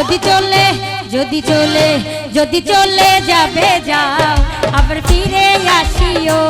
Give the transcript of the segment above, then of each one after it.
যদি চলে যদি চলে যদি চলে যাবে যাও আবার ফিরে আসিও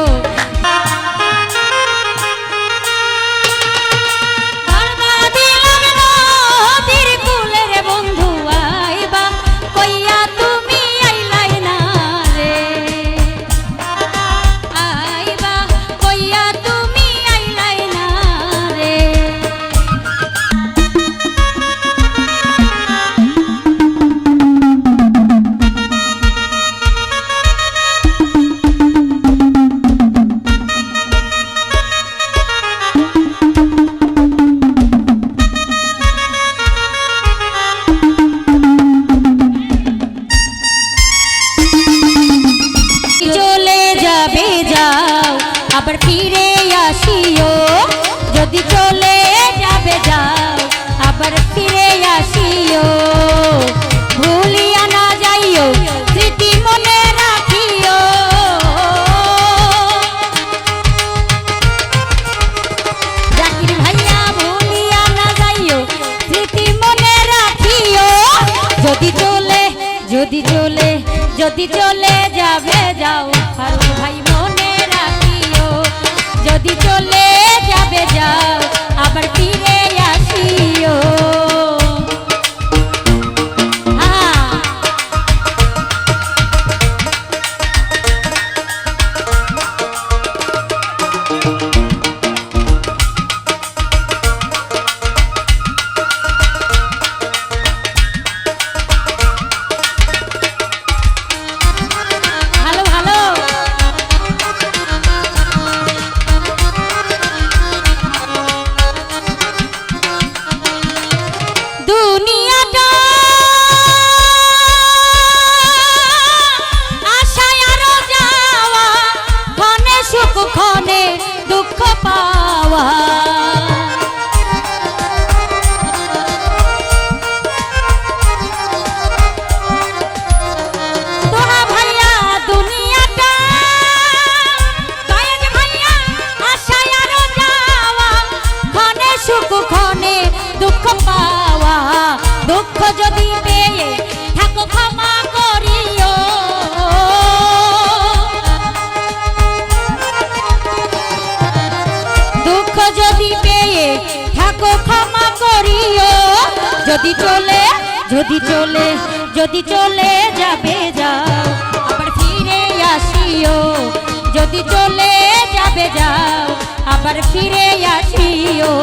আবার ফিরে আসিও যদি চলে যাবে যাও আবার ফিরে আসিও ভুলিয়া না যাইও স্মৃতি মনে রাখিও জাকির ভাইয়া ভুলিয়া না যাইও স্মৃতি মনে রাখিও যদি চলে যদি চলে যদি চলে যাবে যাও ফারুক ভাই মনে যদি চলে যাবে যাও আবার ফিরে আসিও দুঃখ পাওয়া তোহা ভাইয়া দুনিয়াটা দয়াজ ভাইয়া আশায় আরো যাওয়া ক্ষণে সুখ ক্ষণে দুঃখ পাওয়া দুঃখ যদি পেয়ে থাকো ক্ষমা করিও যদি পেয়ে থাকো ক্ষমা করিও যদি চলে যদি চলে যদি চলে যাবে যাও আবার ফিরে আসিও যদি চলে যাবে যাও আবার ফিরে আসিও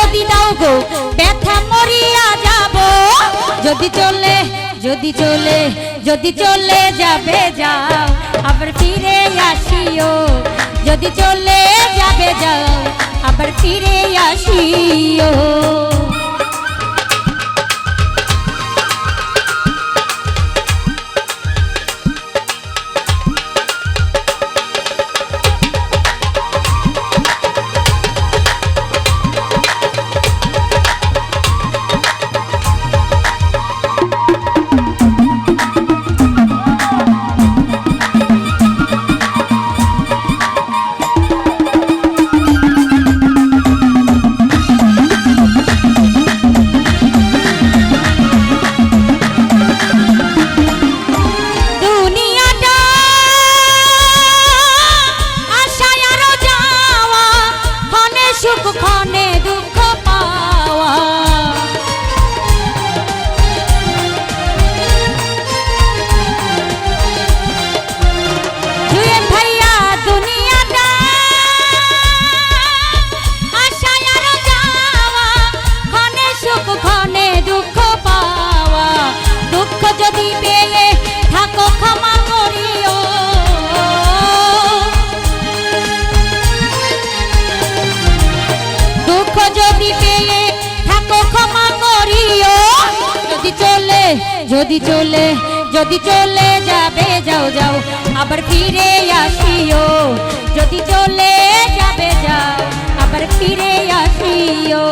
যদি দাও গো ব্যথা মরিয়া যাব যদি চলে যদি চলে যদি চলে যাবে যাও আবার ফিরে আসিও যদি চলে যাবে যাও আবার ফিরে আসিও যদি পেয়ে থাকো ক্ষমা করিও দুঃখ যদি পেয়ে থাকো ক্ষমা করিও যদি চলে যদি চলে যদি চলে যাবে যাও যাও আবার ফিরে আসিও যদি চলে যাবে যাও আবার ফিরে আসিও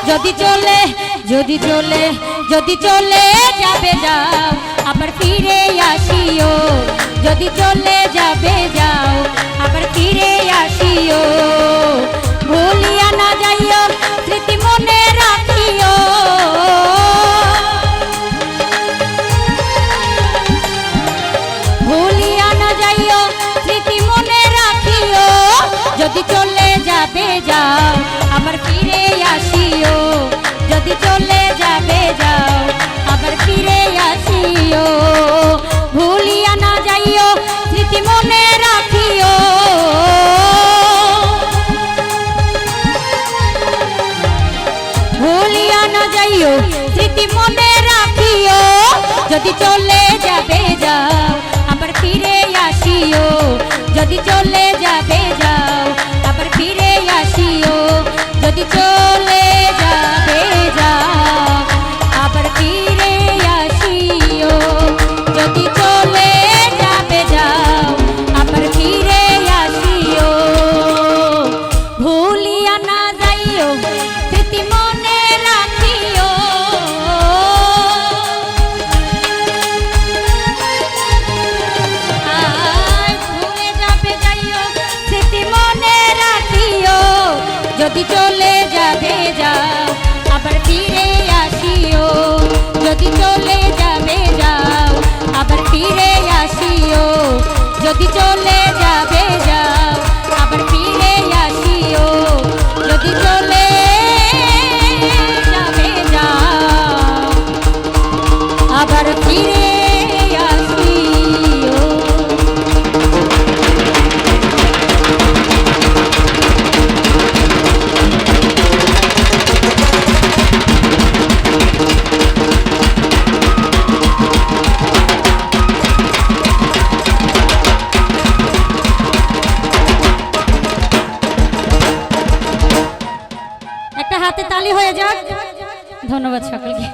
যদি চলে যদি চলে যদি চলে যাবে যাও আবার ফিরে আসিও যদি চলে যাবে যাও আবার ফিরে আসিও ভুলিয়া না যাইও স্মৃতি মনে রাখিও ভুলিয়া না যাইও স্মৃতি মনে রাখিও যদি চলে যাবে যাও আবার ফিরে আসিও যদি চলে যাবে যাও আবার ফিরে আসিও ভুলিয়া না যাইও স্মৃতি মনে রাখিও ভুলিয়া না যাইও স্মৃতি মনে রাখিও যদি চলে যাবে যাও আবার ফিরে আসিও যদি চলে যাবে যাও আবার ফিরে আসিও যদি চলে যাবে যাও আবার ফিরে আসিও যদি চলে যাবে যাও আবার ফিরে আসিও ভুলিয়া না যাইও স্মৃতি হয়ে যাক। ধন্যবাদ সকলকে।